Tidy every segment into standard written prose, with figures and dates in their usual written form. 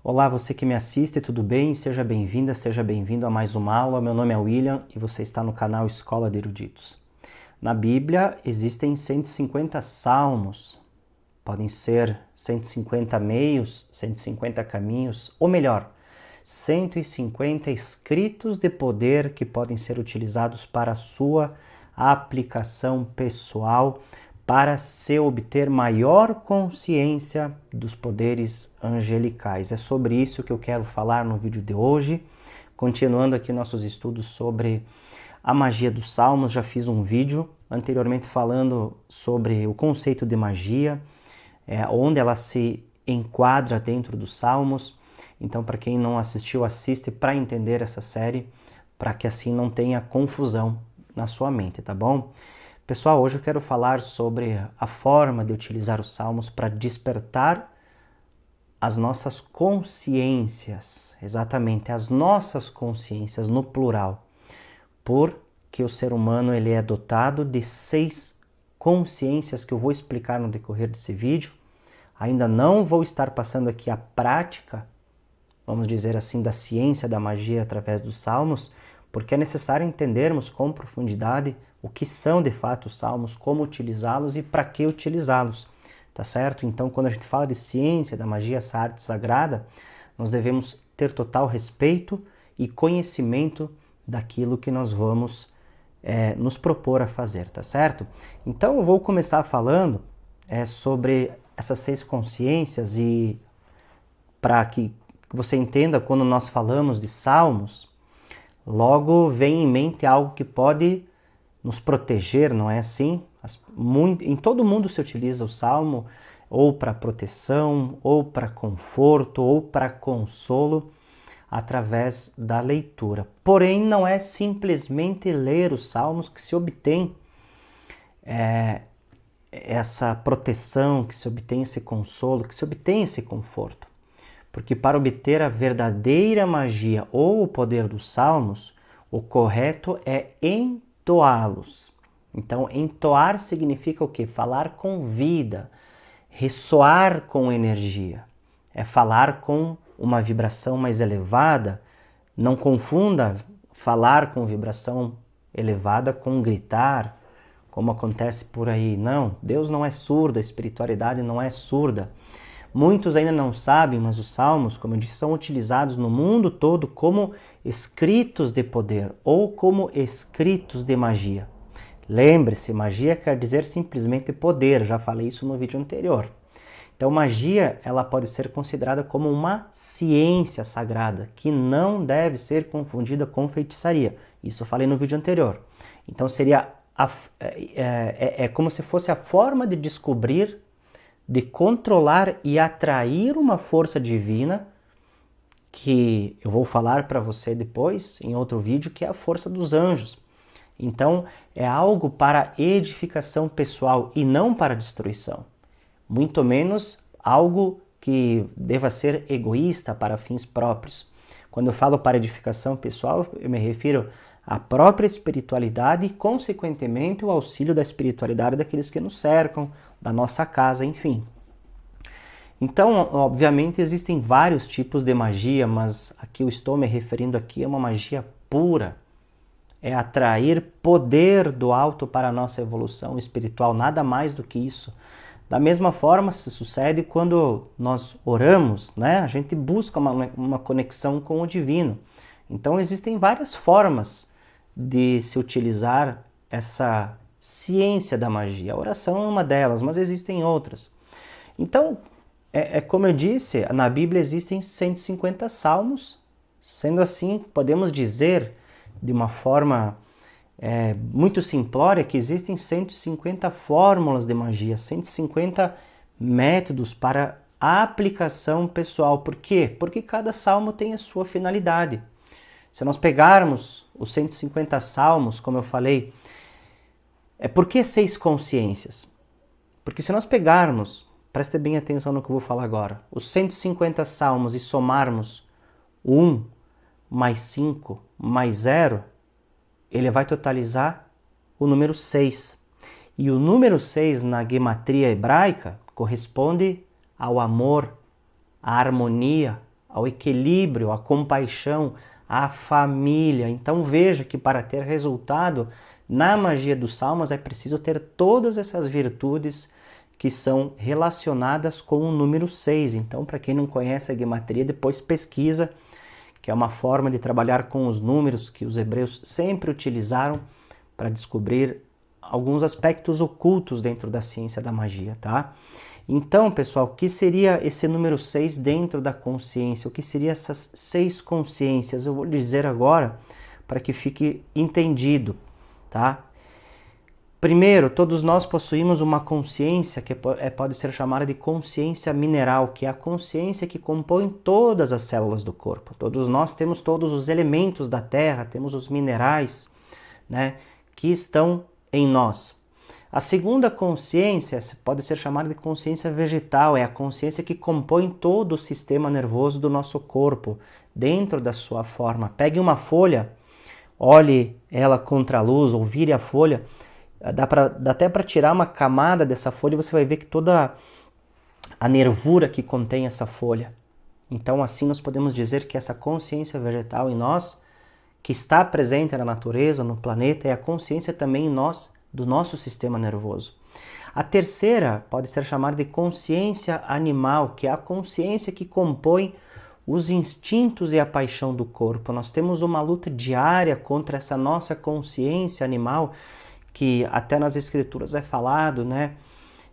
Olá, você que me assiste, tudo bem? Seja bem-vinda, seja bem-vindo a mais uma aula. Meu nome é William e você está no canal Escola de Eruditos. Na Bíblia existem 150 salmos, podem ser 150 meios, 150 caminhos, ou melhor, 150 escritos de poder que podem ser utilizados para a sua aplicação pessoal, para se obter maior consciência dos poderes angelicais. É sobre isso que eu quero falar no vídeo de hoje. Continuando aqui nossos estudos sobre a magia dos salmos, já fiz um vídeo anteriormente falando sobre o conceito de magia, onde ela se enquadra dentro dos salmos. Então, para quem não assistiu, assiste para entender essa série, para que assim não tenha confusão na sua mente, tá bom? Pessoal, hoje eu quero falar sobre a forma de utilizar os salmos para despertar as nossas consciências, exatamente, as nossas consciências no plural, porque o ser humano ele é dotado de 6 consciências que eu vou explicar no decorrer desse vídeo. Ainda não vou estar passando aqui a prática, vamos dizer assim, da ciência da magia através dos salmos, porque é necessário entendermos com profundidade o que são de fato os salmos, como utilizá-los e para que utilizá-los, tá certo? Então, quando a gente fala de ciência da magia, essa arte sagrada, nós devemos ter total respeito e conhecimento daquilo que nós vamos nos propor a fazer, tá certo? Então, eu vou começar falando sobre essas 6 consciências e para que você entenda, quando nós falamos de salmos, logo vem em mente algo que pode nos proteger, não é assim? Em todo mundo se utiliza o salmo ou para proteção, ou para conforto, ou para consolo, através da leitura. Porém, não é simplesmente ler os salmos que se obtém essa proteção, que se obtém esse consolo, que se obtém esse conforto. Porque para obter a verdadeira magia ou o poder dos salmos, o correto é entoá-los. Então, entoar significa o quê? Falar com vida, ressoar com energia. É falar com uma vibração mais elevada. Não confunda falar com vibração elevada com gritar, como acontece por aí. Não, Deus não é surdo, a espiritualidade não é surda. Muitos ainda não sabem, mas os salmos, como eu disse, são utilizados no mundo todo como escritos de poder ou como escritos de magia. Lembre-se, magia quer dizer simplesmente poder, já falei isso no vídeo anterior. Então, magia ela pode ser considerada como uma ciência sagrada, que não deve ser confundida com feitiçaria. Isso eu falei no vídeo anterior. Então, seria como se fosse a forma de descobrir, de controlar e atrair uma força divina, que eu vou falar para você depois, em outro vídeo, que é a força dos anjos. Então, é algo para edificação pessoal e não para destruição. Muito menos algo que deva ser egoísta para fins próprios. Quando eu falo para edificação pessoal, eu me refiro à própria espiritualidade e, consequentemente, o auxílio da espiritualidade daqueles que nos cercam, da nossa casa, enfim. Então, obviamente, existem vários tipos de magia, mas aqui eu estou me referindo aqui a uma magia pura. É atrair poder do alto para a nossa evolução espiritual, nada mais do que isso. Da mesma forma se sucede quando nós oramos, né? A gente busca uma conexão com o divino. Então existem várias formas de se utilizar essa ciência da magia. A oração é uma delas, mas existem outras. Então, como eu disse, na Bíblia existem 150 salmos. Sendo assim, podemos dizer de uma forma muito simplória que existem 150 fórmulas de magia, 150 métodos para a aplicação pessoal. Por quê? Porque cada salmo tem a sua finalidade. Se nós pegarmos os 150 salmos, como eu falei, por que 6 consciências? Porque se nós pegarmos, preste bem atenção no que eu vou falar agora, os 150 salmos e somarmos 1 mais 5 mais 0, ele vai totalizar o número 6. E o número 6 na gematria hebraica corresponde ao amor, à harmonia, ao equilíbrio, à compaixão, à família. Então veja que para ter resultado na magia dos salmos é preciso ter todas essas virtudes que são relacionadas com o número 6. Então, para quem não conhece a guimatria, depois pesquisa, que é uma forma de trabalhar com os números que os hebreus sempre utilizaram para descobrir alguns aspectos ocultos dentro da ciência da magia, tá? Então, pessoal, o que seria esse número 6 dentro da consciência? O que seriam essas 6 consciências? Eu vou dizer agora para que fique entendido, tá? Primeiro, todos nós possuímos uma consciência que pode ser chamada de consciência mineral, que é a consciência que compõe todas as células do corpo. Todos nós temos todos os elementos da Terra, temos os minerais, né, que estão em nós. A segunda consciência pode ser chamada de consciência vegetal, é a consciência que compõe todo o sistema nervoso do nosso corpo, dentro da sua forma. Pegue uma folha, olhe ela contra a luz, ou vire a folha, dá até para tirar uma camada dessa folha e você vai ver que toda a nervura que contém essa folha. Então, assim, nós podemos dizer que essa consciência vegetal em nós, que está presente na natureza, no planeta, é a consciência também em nós do nosso sistema nervoso. A terceira pode ser chamada de consciência animal, que é a consciência que compõe os instintos e a paixão do corpo. Nós temos uma luta diária contra essa nossa consciência animal, que até nas escrituras é falado, né,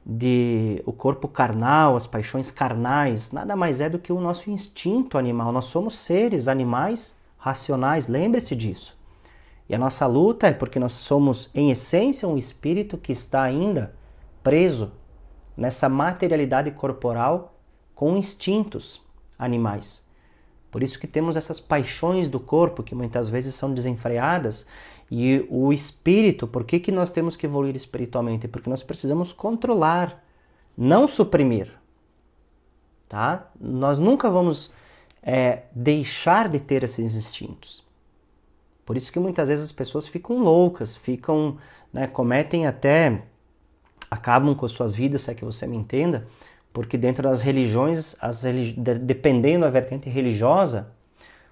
de o corpo carnal, as paixões carnais, nada mais é do que o nosso instinto animal. Nós somos seres animais racionais, lembre-se disso. E a nossa luta é porque nós somos, em essência, um espírito que está ainda preso nessa materialidade corporal com instintos animais. Por isso que temos essas paixões do corpo que muitas vezes são desenfreadas. E o espírito, por que nós temos que evoluir espiritualmente? Porque nós precisamos controlar, não suprimir. Tá? Nós nunca vamos deixar de ter esses instintos. Por isso que muitas vezes as pessoas ficam loucas, né, cometem até, acabam com as suas vidas, se é que você me entenda, porque dentro das religiões, dependendo da vertente religiosa,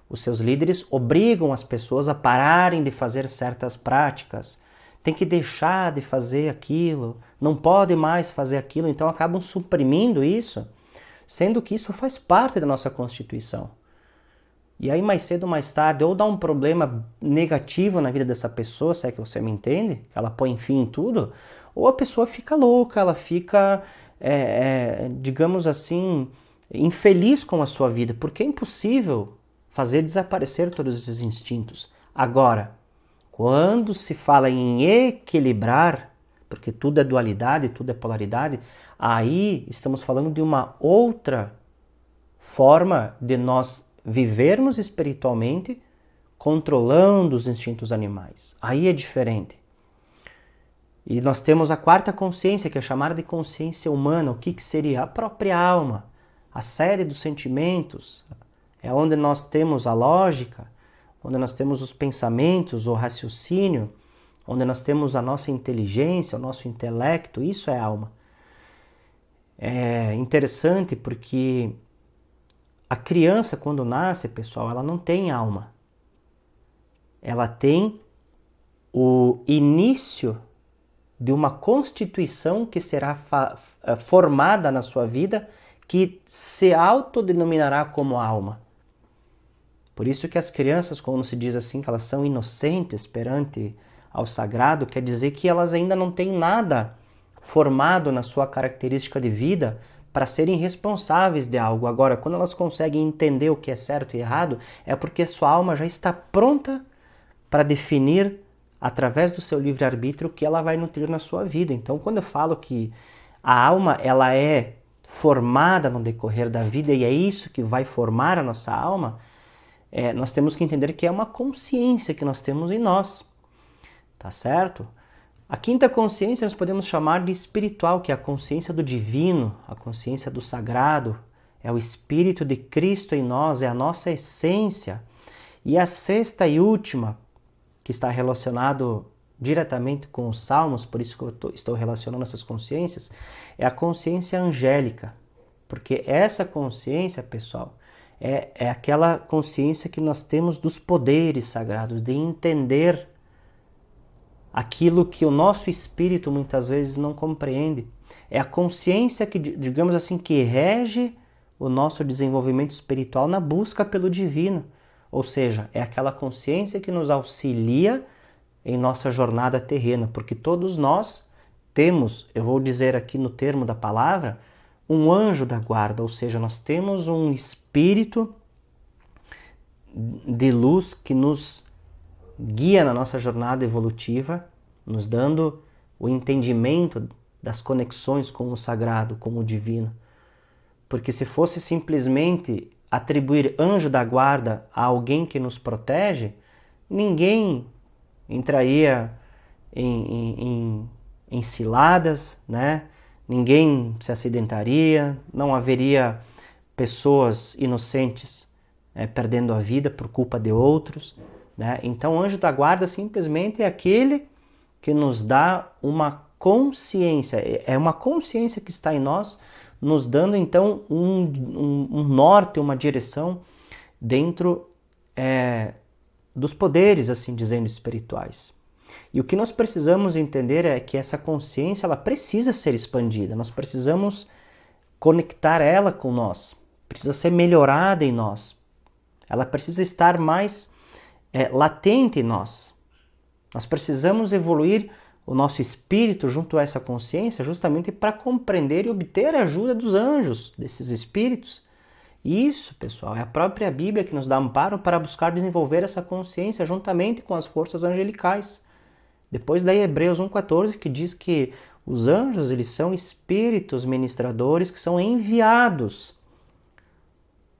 os seus líderes obrigam as pessoas a pararem de fazer certas práticas. Tem que deixar de fazer aquilo, não pode mais fazer aquilo, então acabam suprimindo isso, sendo que isso faz parte da nossa Constituição. E aí mais cedo ou mais tarde, ou dá um problema negativo na vida dessa pessoa, se é que você me entende, ela põe fim em tudo, ou a pessoa fica louca, ela fica, digamos assim, infeliz com a sua vida, porque é impossível fazer desaparecer todos esses instintos. Agora, quando se fala em equilibrar, porque tudo é dualidade, tudo é polaridade, aí estamos falando de uma outra forma de nós vivermos espiritualmente, controlando os instintos animais. Aí é diferente. E nós temos a quarta consciência, que é chamada de consciência humana. O que seria? A própria alma, a sede dos sentimentos. É onde nós temos a lógica, onde nós temos os pensamentos, o raciocínio, onde nós temos a nossa inteligência, o nosso intelecto. Isso é alma. É interessante porque a criança, quando nasce, pessoal, ela não tem alma. Ela tem o início de uma constituição que será formada na sua vida, que se autodenominará como alma. Por isso que as crianças, quando se diz assim, que elas são inocentes perante ao sagrado, quer dizer que elas ainda não têm nada formado na sua característica de vida para serem responsáveis de algo. Agora, quando elas conseguem entender o que é certo e errado, é porque sua alma já está pronta para definir, através do seu livre-arbítrio, o que ela vai nutrir na sua vida. Então, quando eu falo que a alma ela é formada no decorrer da vida e é isso que vai formar a nossa alma, nós temos que entender que é uma consciência que nós temos em nós, tá certo? A quinta consciência nós podemos chamar de espiritual, que é a consciência do divino, a consciência do sagrado, é o Espírito de Cristo em nós, é a nossa essência. E a sexta e última, que está relacionado diretamente com os salmos, por isso que eu estou relacionando essas consciências, é a consciência angélica, porque essa consciência, pessoal, é aquela consciência que nós temos dos poderes sagrados, de entender aquilo que o nosso espírito muitas vezes não compreende. É a consciência que, digamos assim, que rege o nosso desenvolvimento espiritual na busca pelo divino. Ou seja, é aquela consciência que nos auxilia em nossa jornada terrena, porque todos nós temos, eu vou dizer aqui no termo da palavra, um anjo da guarda, ou seja, nós temos um espírito de luz que nos guia na nossa jornada evolutiva, nos dando o entendimento das conexões com o sagrado, com o divino. Porque se fosse simplesmente atribuir anjo da guarda a alguém que nos protege, ninguém entraria em ciladas, né? Ninguém se acidentaria, não haveria pessoas inocentes perdendo a vida por culpa de outros, né? Então, o anjo da guarda simplesmente é aquele que nos dá uma consciência, é uma consciência que está em nós, nos dando então um norte, uma direção dentro dos poderes, assim dizendo, espirituais. E o que nós precisamos entender é que essa consciência ela precisa ser expandida, nós precisamos conectar ela com nós, precisa ser melhorada em nós, ela precisa estar mais latente em nós. Nós precisamos evoluir o nosso espírito junto a essa consciência justamente para compreender e obter a ajuda dos anjos, desses espíritos. Isso, pessoal, é a própria Bíblia que nos dá amparo para buscar desenvolver essa consciência juntamente com as forças angelicais. Depois daí Hebreus 1,14 que diz que os anjos eles são espíritos ministradores que são enviados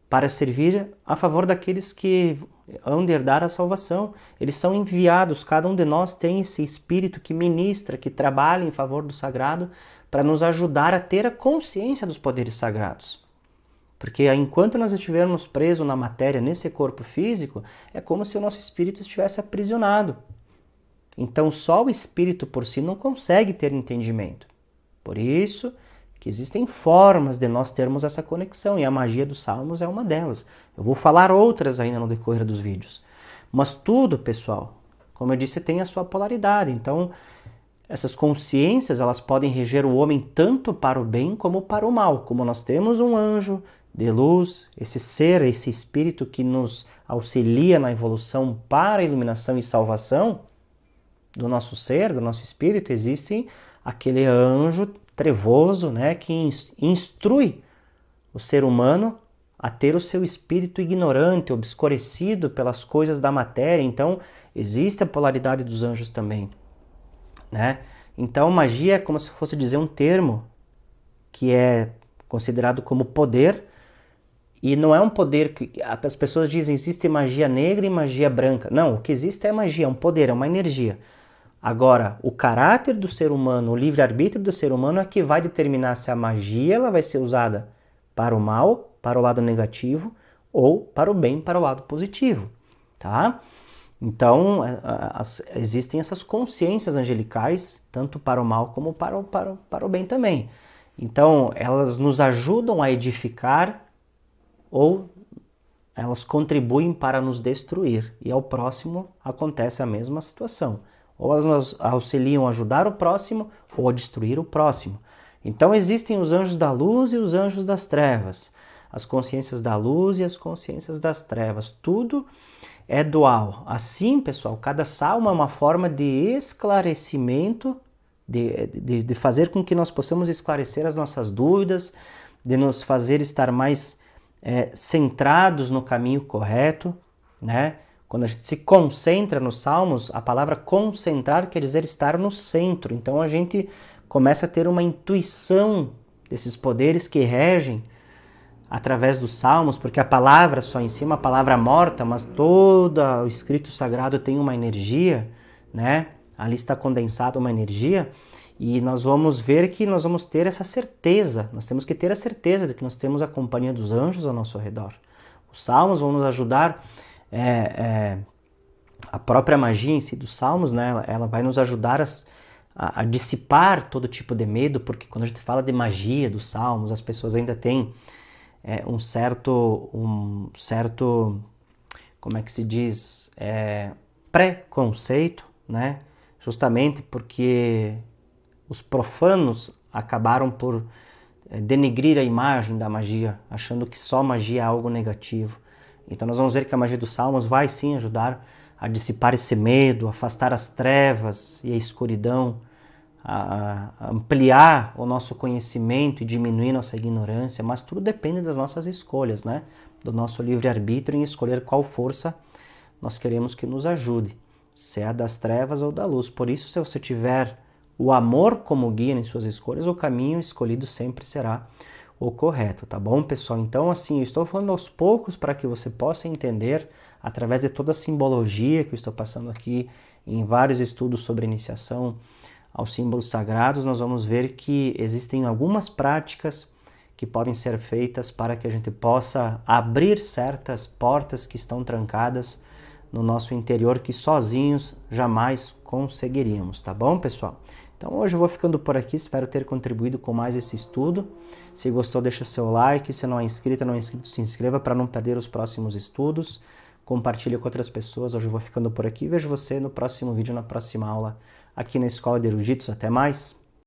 para servir a favor daqueles que hão de herdar a salvação. Eles são enviados, cada um de nós tem esse espírito que ministra, que trabalha em favor do sagrado para nos ajudar a ter a consciência dos poderes sagrados. Porque enquanto nós estivermos presos na matéria, nesse corpo físico, é como se o nosso espírito estivesse aprisionado. Então só o espírito por si não consegue ter entendimento. Por isso que existem formas de nós termos essa conexão, e a magia dos salmos é uma delas. Eu vou falar outras ainda no decorrer dos vídeos. Mas tudo, pessoal, como eu disse, tem a sua polaridade. Então, essas consciências, elas podem reger o homem tanto para o bem como para o mal. Como nós temos um anjo de luz, esse ser, esse espírito que nos auxilia na evolução para a iluminação e salvação do nosso ser, do nosso espírito, existe aquele anjo trevoso, né, que instrui o ser humano a ter o seu espírito ignorante, obscurecido pelas coisas da matéria. Então, existe a polaridade dos anjos também, né? Então, magia é como se fosse dizer um termo que é considerado como poder, e não é um poder que as pessoas dizem existe magia negra e magia branca. Não, o que existe é magia, é um poder, é uma energia. Agora, o caráter do ser humano, o livre-arbítrio do ser humano é que vai determinar se a magia ela vai ser usada para o mal, para o lado negativo, ou para o bem, para o lado positivo, tá? Então, existem essas consciências angelicais, tanto para o mal como para o bem também. Então, elas nos ajudam a edificar ou elas contribuem para nos destruir. E ao próximo acontece a mesma situação. Ou elas nos auxiliam a ajudar o próximo ou a destruir o próximo. Então existem os anjos da luz e os anjos das trevas. As consciências da luz e as consciências das trevas. Tudo é dual. Assim, pessoal, cada salmo é uma forma de esclarecimento, de fazer com que nós possamos esclarecer as nossas dúvidas, de nos fazer estar mais centrados no caminho correto, né? Quando a gente se concentra nos salmos, a palavra concentrar quer dizer estar no centro. Então a gente começa a ter uma intuição desses poderes que regem através dos salmos, porque a palavra só em si é uma palavra morta, mas todo o escrito sagrado tem uma energia, né? Ali está condensada uma energia, e nós vamos ver que nós vamos ter essa certeza, nós temos que ter a certeza de que nós temos a companhia dos anjos ao nosso redor. Os salmos vão nos ajudar, a própria magia em si dos salmos, né? Ela vai nos ajudar a dissipar todo tipo de medo, porque quando a gente fala de magia dos salmos, as pessoas ainda têm um certo, como é que se diz, preconceito, né? Justamente porque os profanos acabaram por denegrir a imagem da magia, achando que só magia é algo negativo. Então nós vamos ver que a magia dos salmos vai sim ajudar a dissipar esse medo, afastar as trevas e a escuridão, a ampliar o nosso conhecimento e diminuir nossa ignorância, mas tudo depende das nossas escolhas, né? Do nosso livre-arbítrio em escolher qual força nós queremos que nos ajude, se é a das trevas ou da luz. Por isso, se você tiver o amor como guia em suas escolhas, o caminho escolhido sempre será o correto, tá bom, pessoal? Então, assim, eu estou falando aos poucos para que você possa entender, através de toda a simbologia que eu estou passando aqui em vários estudos sobre iniciação aos símbolos sagrados, nós vamos ver que existem algumas práticas que podem ser feitas para que a gente possa abrir certas portas que estão trancadas no nosso interior que sozinhos jamais conseguiríamos, tá bom, pessoal? Então hoje eu vou ficando por aqui, espero ter contribuído com mais esse estudo. Se gostou, deixa seu like, se não é inscrito, se inscreva para não perder os próximos estudos. Compartilhe com outras pessoas, hoje eu vou ficando por aqui. Vejo você no próximo vídeo, na próxima aula aqui na Escola de Eruditos. Até mais!